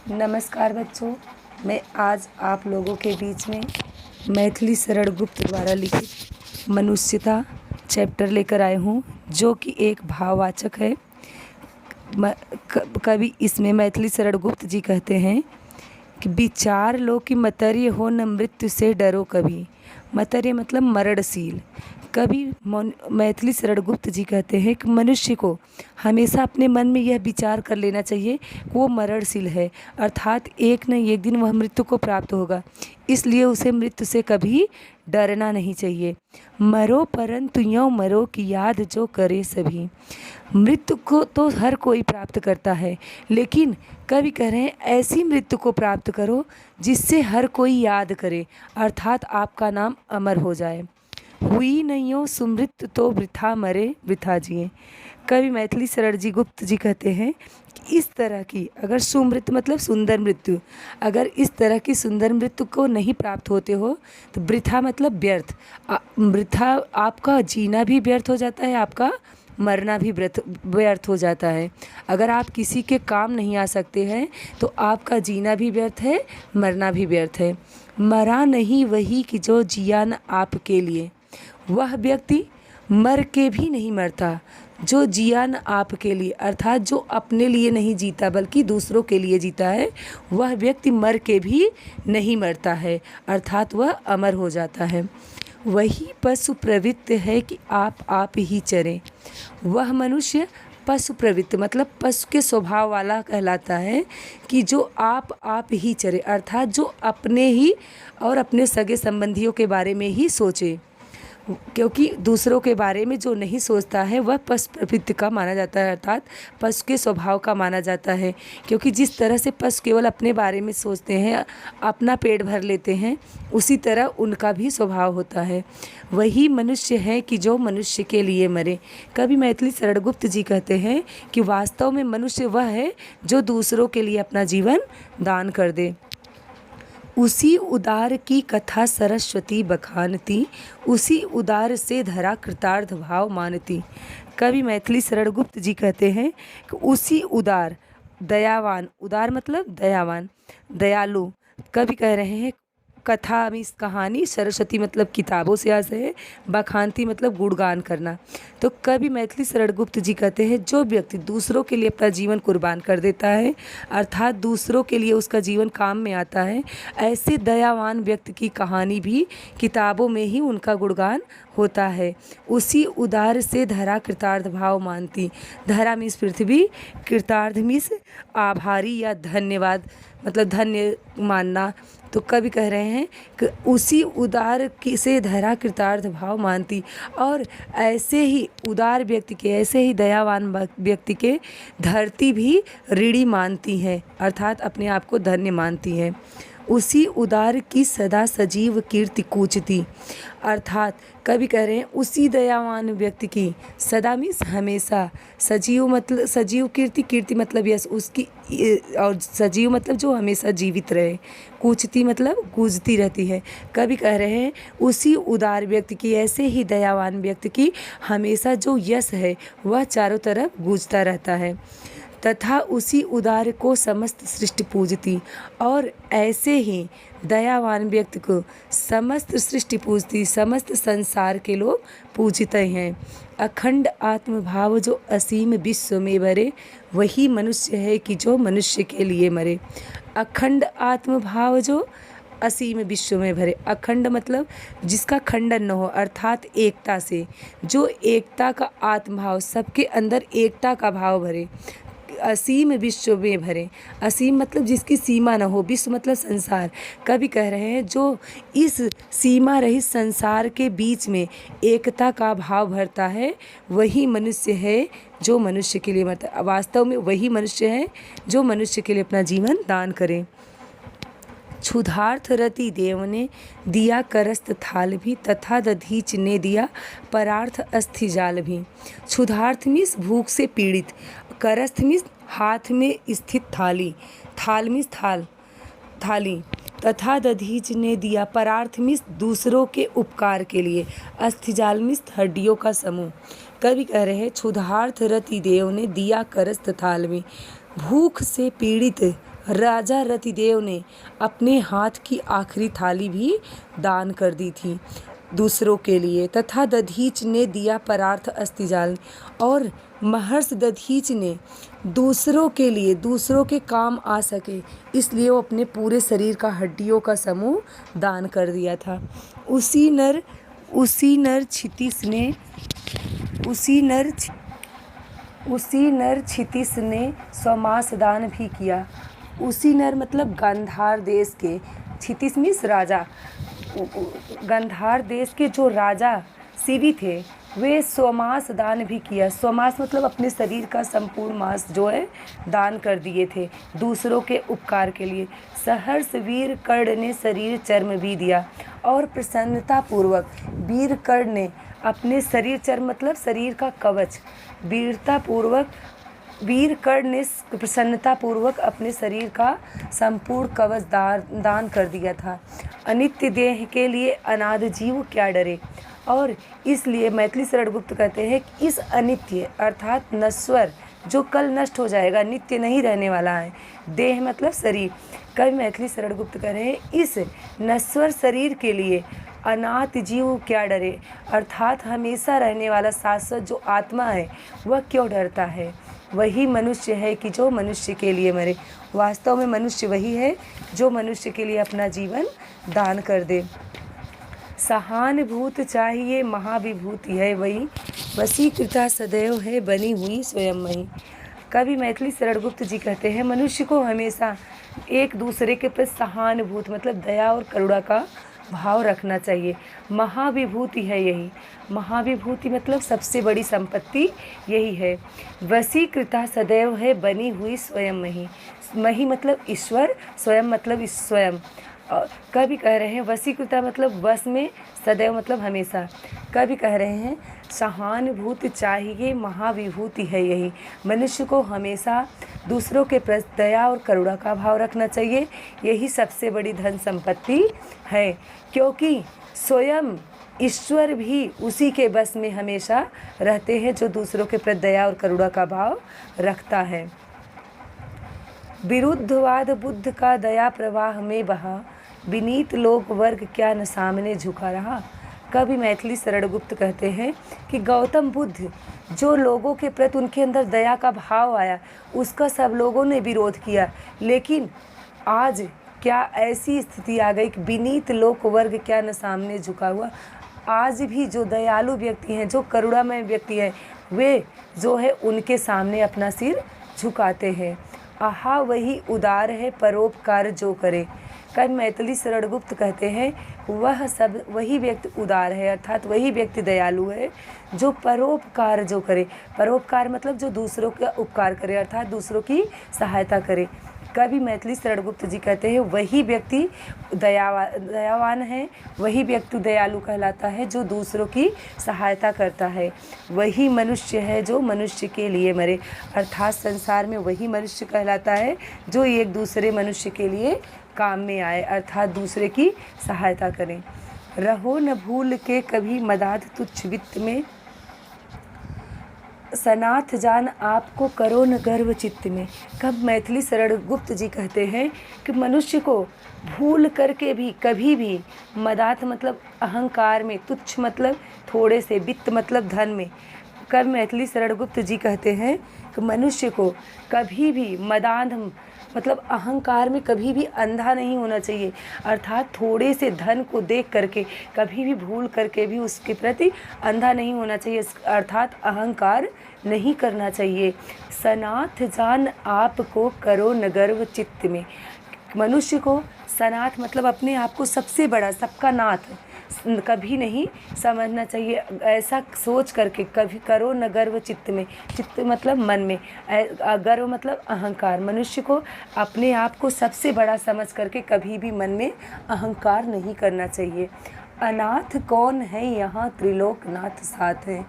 नमस्कार बच्चों, मैं आज आप लोगों के बीच में मैथिली शरण गुप्त द्वारा लिखित मनुष्यता चैप्टर लेकर आए हूँ, जो कि एक भाववाचक है। कवि इसमें मैथिली शरण गुप्त जी कहते हैं कि विचार लो कि मतर्य हो न मृत्यु से डरो कभी। मतर्य मतलब मरणशील। कवि मैथिली शरण गुप्त जी कहते हैं कि मनुष्य को हमेशा अपने मन में यह विचार कर लेना चाहिए कि वो मरणशील है, अर्थात एक न एक दिन वह मृत्यु को प्राप्त होगा। इसलिए उसे मृत्यु से कभी डरना नहीं चाहिए। मरो परंतु यों मरो की याद जो करे सभी। मृत्यु को तो हर कोई प्राप्त करता है, लेकिन कवि कह रहे हैं ऐसी मृत्यु को प्राप्त करो जिससे हर कोई याद करे, अर्थात आपका नाम अमर हो जाए। हुई नैयो सुमृत्यु तो वृथा मरे वृथा जिए। कवि मैथिली शरण जी गुप्त जी कहते हैं कि इस तरह की अगर सुमृत्यु मतलब सुंदर मृत्यु, अगर इस तरह की सुंदर मृत्यु को नहीं प्राप्त होते हो तो वृथा मतलब व्यर्थ। वृथा आपका जीना भी व्यर्थ हो जाता है, आपका मरना भी व्यर्थ हो जाता है। अगर आप किसी के काम नहीं आ सकते हैं तो आपका जीना भी व्यर्थ है, मरना भी व्यर्थ है। मरा नहीं वही कि जो जिया न आपके लिए। वह व्यक्ति मर के भी नहीं मरता जो जिया न आपके लिए, अर्थात जो अपने लिए नहीं जीता बल्कि दूसरों के लिए जीता है, वह व्यक्ति मर के भी नहीं मरता है, अर्थात वह अमर हो जाता है। वही पशु प्रवृत्त है कि आप ही चरें। वह मनुष्य पशु प्रवृत्त मतलब पशु के स्वभाव वाला कहलाता है कि जो आप ही चरे, अर्थात जो अपने ही और अपने सगे संबंधियों के बारे में ही सोचे, क्योंकि दूसरों के बारे में जो नहीं सोचता है वह पशु प्रवृत्ति का माना जाता है, अर्थात पशु के स्वभाव का माना जाता है। क्योंकि जिस तरह से पशु केवल अपने बारे में सोचते हैं, अपना पेट भर लेते हैं, उसी तरह उनका भी स्वभाव होता है। वही मनुष्य है कि जो मनुष्य के लिए मरे। कवि मैथिली शरण गुप्त जी कहते हैं कि वास्तव में मनुष्य वह है जो दूसरों के लिए अपना जीवन दान कर दे। उसी उदार की कथा सरस्वती बखानती, उसी उदार से धरा कृतार्थ भाव मानती। कवि मैथिली शरण गुप्त जी कहते हैं कि उसी उदार दयावान, उदार मतलब दयावान, दयालु। कवि कह रहे हैं कथा मीन्स कहानी, सरस्वती मतलब किताबों से आशय है, बखानती मतलब गुणगान करना। तो कवि मैथिली शरण गुप्त जी कहते हैं जो व्यक्ति दूसरों के लिए अपना जीवन कुर्बान कर देता है, अर्थात दूसरों के लिए उसका जीवन काम में आता है, ऐसे दयावान व्यक्ति की कहानी भी किताबों में ही उनका गुणगान होता है। उसी उदार से धरा कृतार्थ भाव मानती। धरा मीन्स पृथ्वी, कृतार्थ मीन्स आभारी या धन्यवाद मतलब धन्य मानना। तो कवि कह रहे हैं कि उसी उदार से धरा कृतार्थ भाव मानती, और ऐसे ही उदार व्यक्ति के, ऐसे ही दयावान व्यक्ति के धरती भी ऋणी मानती है, अर्थात अपने आप को धन्य मानती है। उसी उदार की सदा सजीव कीर्ति कूचती, अर्थात कवि कह रहे हैं उसी दयावान व्यक्ति की सदा मीन्स हमेशा, सजीव मतलब सजीव कीर्ति, कीर्ति मतलब यश उसकी, और सजीव मतलब जो हमेशा जीवित रहे, कूचती मतलब गूंजती रहती है। कवि कह रहे हैं उसी उदार व्यक्ति की, ऐसे ही दयावान व्यक्ति की हमेशा जो यश है वह चारों तरफ गूंजता रहता है। तथा उसी उदार को समस्त सृष्टि पूजती, और ऐसे ही दयावान व्यक्ति को समस्त सृष्टि पूजती, समस्त संसार के लोग पूजते हैं। अखंड आत्मभाव जो असीम विश्व में भरे, वही मनुष्य है कि जो मनुष्य के लिए मरे। अखंड आत्मभाव जो असीम विश्व में भरे, अखंड मतलब जिसका खंडन न हो, अर्थात एकता से, जो एकता का आत्मभाव, सबके अंदर एकता का भाव भरे, असीम विश्व में भरे। असीम मतलब जिसकी सीमा न हो, विश्व मतलब संसार। कवि कह रहे हैं जो इस सीमा रहित संसार के बीच में एकता का भाव भरता है, वही मनुष्य है जो मनुष्य के लिए मरता। वास्तव में वही मनुष्य है जो मनुष्य के लिए अपना जीवन दान करे। क्षुधार्थ रति देव ने दिया करस्त थाल भी, तथा दधीच ने दिया परार्थ अस्थि जाल भी। क्षुधार्थ मीन्स भूख से पीड़ित, करस्त मीन्स हाथ में स्थित थाली, थाल मीन्स थाली, तथा दधीच ने दिया परार्थ मीन्स दूसरों के उपकार के लिए, अस्थिजाल मीन्स हड्डियों का समूह। कवि कह रहे हैं क्षुधार्थ रति देव ने दिया करस्त थाल में। भूख से पीड़ित राजा रतिदेव ने अपने हाथ की आखिरी थाली भी दान कर दी थी दूसरों के लिए, तथा दधीच ने दिया परार्थ अस्थिजाल, और महर्षि दधीच ने दूसरों के लिए, दूसरों के काम आ सके इसलिए वो अपने पूरे शरीर का हड्डियों का समूह दान कर दिया था। उसी नर क्षितिस ने स्वमास दान भी किया। उसी नर मतलब गांधार देश के, क्षितिस मीन्स राजा, गांधार देश के जो राजा शिवी थे वे स्वमास दान भी किया। स्वमास मतलब अपने शरीर का संपूर्ण मांस जो है दान कर दिए थे दूसरों के उपकार के लिए। सहर्ष वीर कर्ण ने शरीर चर्म भी दिया, और प्रसन्नतापूर्वक वीर कर्ण ने अपने शरीर चर्म मतलब शरीर का कवच, वीर कर्ण ने प्रसन्नतापूर्वक अपने शरीर का संपूर्ण कवच दान कर दिया था। अनित्य देह के लिए अनाद जीव क्या डरे, और इसलिए मैथिली शरण गुप्त कहते हैं कि इस अनित्य अर्थात नश्वर जो कल नष्ट हो जाएगा, नित्य नहीं रहने वाला है, देह मतलब शरीर। कवि मैथिली शरण गुप्त कह रहे हैं इस नश्वर शरीर के लिए अनाथ जीव क्या डरे, अर्थात हमेशा रहने वाला शाश्वत जो आत्मा है वह क्यों डरता है। वही मनुष्य है कि जो मनुष्य के लिए मरे। वास्तव में मनुष्य वही है जो मनुष्य के लिए अपना जीवन दान कर दे। सहानुभूत चाहिए महाविभूति है वही, वशीकृता सदैव है बनी हुई स्वयंमयी। कवि मैथिली शरण गुप्त जी कहते हैं मनुष्य को हमेशा एक दूसरे के प्रति सहानुभूत मतलब दया और करुणा का भाव रखना चाहिए। महाविभूति है यही, महाविभूति मतलब सबसे बड़ी संपत्ति यही है। वशीकृता सदैव है बनी हुई स्वयंमयी, मही मतलब ईश्वर, स्वयं मतलब स्वयं। कवि कह रहे हैं वशीकृता मतलब वश में, सदैव मतलब हमेशा। कवि कह रहे हैं सहानुभूति चाहिए महाविभूति है यही, मनुष्य को हमेशा दूसरों के प्रति दया और करुणा का भाव रखना चाहिए, यही सबसे बड़ी धन संपत्ति है, क्योंकि स्वयं ईश्वर भी उसी के बस में हमेशा रहते हैं जो दूसरों के प्रति दया और करुणा का भाव रखता है। विरुद्धवाद बुद्ध का दया प्रवाह में बहा, विनीत लोक वर्ग क्या न सामने झुका रहा। कवि मैथिली शरण गुप्त कहते हैं कि गौतम बुद्ध जो लोगों के प्रति उनके अंदर दया का भाव आया उसका सब लोगों ने विरोध किया, लेकिन आज क्या ऐसी स्थिति आ गई कि विनीत लोक वर्ग क्या न सामने झुका हुआ। आज भी जो दयालु व्यक्ति हैं, जो करुणामय व्यक्ति हैं, वे जो है उनके सामने अपना सिर झुकाते हैं। आहा वही उदार है परोपकार जो करे। कवि मैथिली शरण गुप्त कहते हैं वही व्यक्ति उदार है, अर्थात वही व्यक्ति दयालु है जो परोपकार जो करे। परोपकार मतलब जो दूसरों का उपकार करे, अर्थात दूसरों की सहायता करे। कवि मैथिली शरण गुप्त जी कहते हैं वही व्यक्ति दयावान है, वही व्यक्ति दयालु कहलाता है जो दूसरों की सहायता करता है। वही मनुष्य है जो मनुष्य के लिए मरे, अर्थात संसार में वही मनुष्य कहलाता है जो एक दूसरे मनुष्य के लिए काम में आए, अर्थात दूसरे की सहायता करें। रहो न भूल के कभी मदाद तुच्छ वित्त में, सनाथ जान आपको करो न गर्व चित्त में। कब मैथिली शरण गुप्त जी कहते हैं कि मनुष्य को भूल करके भी कभी भी मदात मतलब अहंकार में, तुच्छ मतलब थोड़े से, वित्त मतलब धन में। कब मैथिली शरण गुप्त जी कहते हैं कि मनुष्य को कभी भी मदान्ध मतलब अहंकार में कभी भी अंधा नहीं होना चाहिए, अर्थात थोड़े से धन को देख करके कभी भी भूल करके भी उसके प्रति अंधा नहीं होना चाहिए, अर्थात अहंकार नहीं करना चाहिए। सनाथ जान आपको करो न गर्व चित्त में। मनुष्य को सनाथ मतलब अपने आप को सबसे बड़ा, सबका नाथ कभी नहीं समझना चाहिए। ऐसा सोच करके कभी करो न गर्व चित्त में, चित्त मतलब मन में, गर्व मतलब अहंकार। मनुष्य को अपने आप को सबसे बड़ा समझ करके कभी भी मन में अहंकार नहीं करना चाहिए। अनाथ कौन है यहाँ त्रिलोकनाथ साथ है।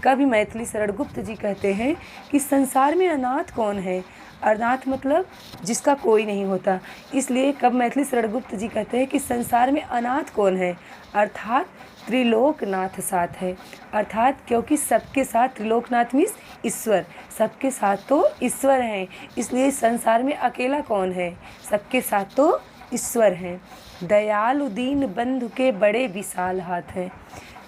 कवि मैथिली शरण गुप्त जी कहते हैं कि संसार में अनाथ कौन है, अनाथ मतलब जिसका कोई नहीं होता। इसलिए कवि मैथिली शरण गुप्त जी कहते हैं कि संसार में अनाथ कौन है, अर्थात त्रिलोकनाथ साथ है। अर्थात क्योंकि सबके साथ, त्रिलोकनाथ मीन्स ईश्वर, सबके साथ तो ईश्वर हैं, इसलिए संसार में अकेला कौन है, सबके साथ तो ईश्वर हैं। दयालु दीन बंधु के बड़े विशाल हाथ हैं।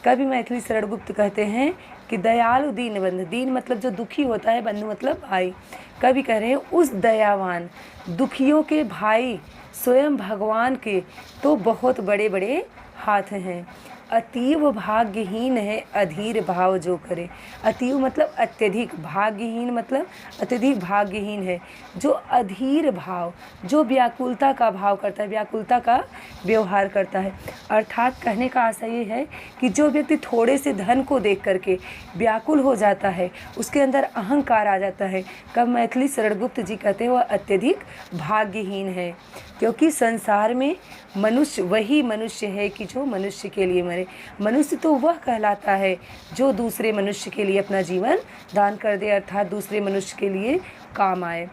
कवि मैथिली शरण गुप्त कहते हैं कि दयालु दीन बंधु, दीन मतलब जो दुखी होता है, बंधु मतलब भाई। कवि कह रहे हैं उस दयावान दुखियों के भाई स्वयं भगवान के तो बहुत बड़े बड़े हाथ हैं। अतीव भाग्यहीन है अधीर भाव जो करे। अतीव मतलब अत्यधिक, भाग्यहीन मतलब अत्यधिक भाग्यहीन है जो अधीर भाव, जो व्याकुलता का भाव करता है, व्याकुलता का व्यवहार करता है। अर्थात कहने का आशय ये है कि जो व्यक्ति थोड़े से धन को देख करके व्याकुल हो जाता है, उसके अंदर अहंकार आ जाता है, कब मैथिली शरण गुप्त जी कहते हैं वह अत्यधिक भाग्यहीन है। क्योंकि संसार में मनुष्य वही मनुष्य है कि जो मनुष्य के लिए मरे। मनुष्य तो वह कहलाता है जो दूसरे मनुष्य के लिए अपना जीवन दान कर दे, अर्थात दूसरे मनुष्य के लिए काम आए।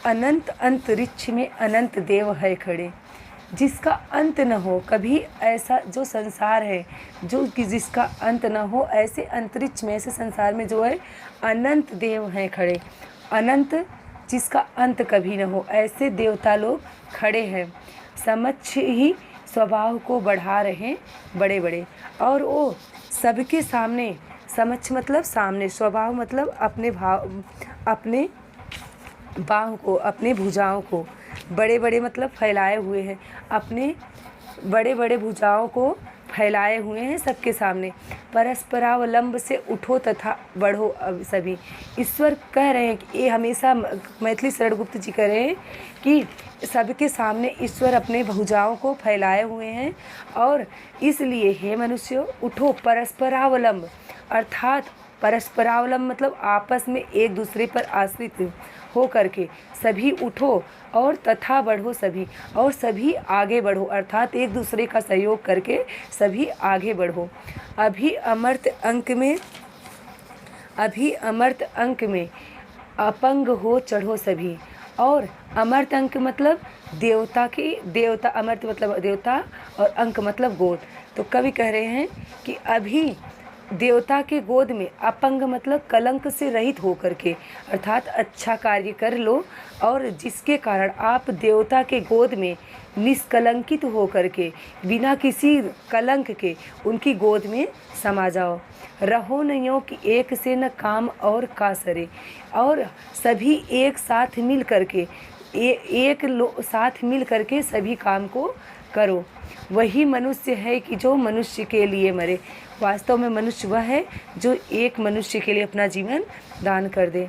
अनंत अंतरिक्ष में अनंत देव है खड़े, जिसका अंत न हो। कभी ऐसा जो संसार है जो कि जिसका अंत न हो, ऐसे अंतरिक्ष में, ऐसे संसार में जो है अनंत देव हैं खड़े। अनंत जिसका अंत कभी न हो, ऐसे देवता लोग खड़े हैं। समक्ष ही स्वभाव को बढ़ा रहे बड़े बड़े, और वो सबके सामने, समक्ष मतलब सामने, स्वभाव मतलब अपने भाव, अपने बाहों को, अपने भुजाओं को, बड़े बड़े मतलब फैलाए हुए हैं, अपने बड़े बड़े भुजाओं को फैलाए हुए हैं सबके सामने। परस्परावलंब से उठो तथा बढ़ो अब सभी। ईश्वर कह रहे हैं कि ये हमेशा मैथिली शरण गुप्त जी कह रहे हैं कि सबके सामने ईश्वर अपने भुजाओं को फैलाए हुए हैं, और इसलिए हे मनुष्यों उठो। परस्परावलंब अर्थात परस्परावलंब मतलब आपस में एक दूसरे पर आश्रित हो करके सभी उठो, और तथा बढ़ो सभी, और सभी आगे बढ़ो, अर्थात एक दूसरे का सहयोग करके सभी आगे बढ़ो। अभी अमर्त अंक में अपंग हो चढ़ो सभी। और अमर्त अंक मतलब देवता, अमर्त मतलब देवता और अंक मतलब गोद। तो कवि कह रहे हैं कि अभी देवता के गोद में, अपंग मतलब कलंक से रहित होकर के, अर्थात अच्छा कार्य कर लो, और जिसके कारण आप देवता के गोद में निष्कलंकित होकर के, बिना किसी कलंक के उनकी गोद में समा जाओ। रहो नयों कि एक से न काम और का सरे, और सभी एक साथ मिल करके, साथ मिल करके सभी काम को करो। वही मनुष्य है कि जो मनुष्य के लिए मरे। वास्तव में मनुष्य वह है जो एक मनुष्य के लिए अपना जीवन दान कर दे।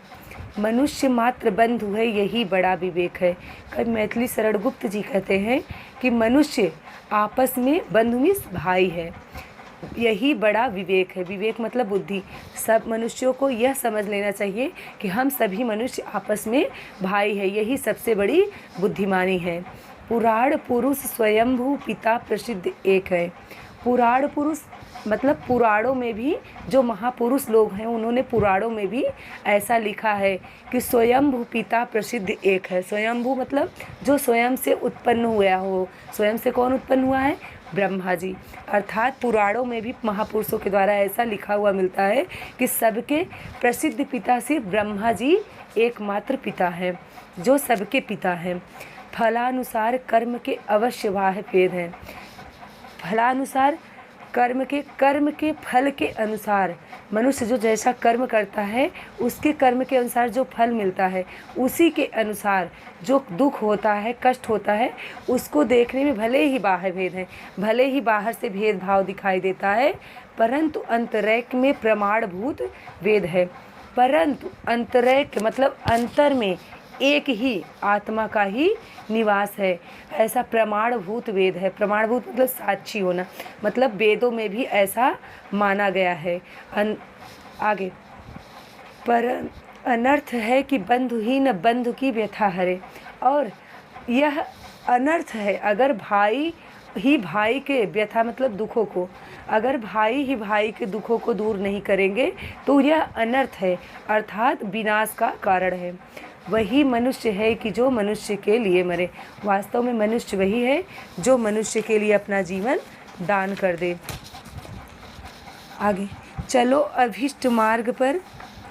मनुष्य मात्र बंधु है यही बड़ा विवेक है। कवि मैथिली शरण गुप्त जी कहते हैं कि मनुष्य आपस में बंधु मीन्स भाई है, यही बड़ा विवेक है। विवेक मतलब बुद्धि। सब मनुष्यों को यह समझ लेना चाहिए कि हम सभी मनुष्य आपस में भाई है, यही सबसे बड़ी बुद्धिमानी है। पुराण पुरुष स्वयंभू पिता प्रसिद्ध एक है। पुराण पुरुष मतलब पुराणों में भी जो महापुरुष लोग हैं उन्होंने पुराणों में भी ऐसा लिखा है कि स्वयंभू पिता प्रसिद्ध एक है। स्वयंभू मतलब जो स्वयं से उत्पन्न हुआ हो। स्वयं से कौन उत्पन्न हुआ है? ब्रह्मा जी। अर्थात पुराणों में भी महापुरुषों के द्वारा ऐसा लिखा हुआ मिलता है कि सबके प्रसिद्ध पिता सिर्फ ब्रह्मा जी एकमात्र पिता हैं, जो सबके पिता हैं। फलानुसार कर्म के अवश्य वाह भेद हैं। फलानुसार कर्म के फल के अनुसार, मनुष्य जो जैसा कर्म करता है उसके कर्म के अनुसार जो फल मिलता है, उसी के अनुसार जो दुख होता है, कष्ट होता है, उसको देखने में भले ही बाहर भेद है, भले ही बाहर से भेदभाव दिखाई देता है, परंतु अंतरैक में प्रमाणभूत वेद है। परंतु अंतरैक मतलब अंतर में एक ही आत्मा का ही निवास है, ऐसा प्रमाणभूत वेद है। प्रमाणभूत मतलब साक्षी होना, मतलब वेदों में भी ऐसा माना गया है। आगे पर अनर्थ है कि बंधुहीन बंधु की व्यथा हरे, और यह अनर्थ है अगर भाई ही भाई के व्यथा मतलब दुखों को, अगर भाई ही भाई के दुखों को दूर नहीं करेंगे तो यह अनर्थ है, अर्थात विनाश का कारण है। वही मनुष्य है कि जो मनुष्य के लिए मरे। वास्तव में मनुष्य वही है जो मनुष्य के लिए अपना जीवन दान कर दे। आगे, चलो अभीष्ट मार्ग पर,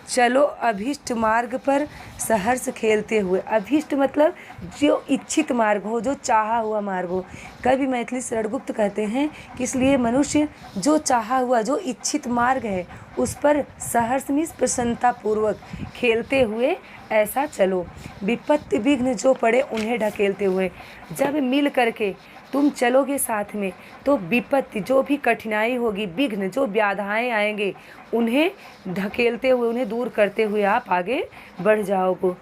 चलो अभीष्ट मार्ग पर सहर्ष खेलते हुए। अभीष्ट मतलब जो इच्छित मार्ग हो, जो चाहा हुआ मार्ग हो। कवि मैथिली शरणगुप्त कहते हैं कि इसलिए मनुष्य जो चाहा हुआ, जो इच्छित मार्ग है उस पर सहर्ष मीन्स प्रसन्नतापूर्वक खेलते हुए ऐसा चलो। विपत्ति विघ्न जो पड़े उन्हें ढकेलते हुए। जब मिल करके तुम चलोगे साथ में तो विपत्ति जो भी कठिनाई होगी, विघ्न जो बाधाएं आएंगे उन्हें ढकेलते हुए, उन्हें दूर करते हुए आप आगे बढ़ जाओगे।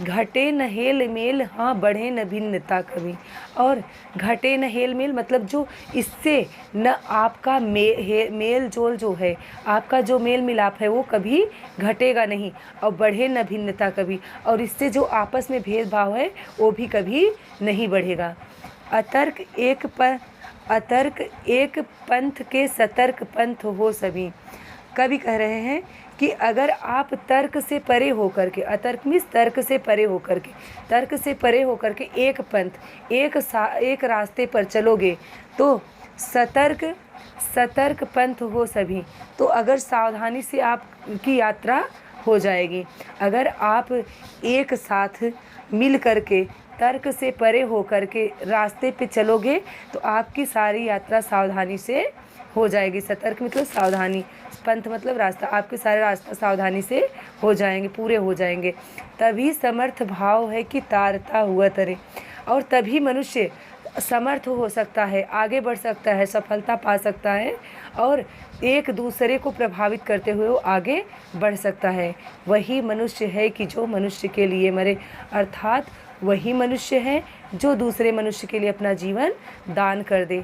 घटे न हेल मेल, हाँ बढ़े न भिन्नता कभी। और घटे न हेल मेल मतलब जो इससे न आपका मेल जोल जो है, आपका जो मेल मिलाप है वो कभी घटेगा नहीं, और बढ़े न भिन्नता कभी, और इससे जो आपस में भेदभाव है वो भी कभी नहीं बढ़ेगा। अतर्क एक पंथ के सतर्क पंथ हो सभी। कवि कह रहे हैं कि अगर आप तर्क से परे होकर के, अतर्क मीन्स तर्क से परे होकर के, तर्क से परे होकर के एक पंथ, एक रास्ते पर चलोगे तो सतर्क पंथ हो सभी। तो अगर सावधानी से आपकी यात्रा हो जाएगी। अगर आप एक साथ मिल करके तर्क से परे होकर के रास्ते पे चलोगे तो आपकी सारी यात्रा सावधानी से हो जाएगी। सतर्क मतलब सावधानी, पंथ मतलब रास्ता, आपके सारे रास्ता सावधानी से हो जाएंगे, पूरे हो जाएंगे। तभी समर्थ भाव है कि तारता हुआ तरे। और तभी मनुष्य समर्थ हो सकता है, आगे बढ़ सकता है, सफलता पा सकता है और एक दूसरे को प्रभावित करते हुए वो आगे बढ़ सकता है। वही मनुष्य है कि जो मनुष्य के लिए मरे, अर्थात वही मनुष्य है जो दूसरे मनुष्य के लिए अपना जीवन दान कर दे।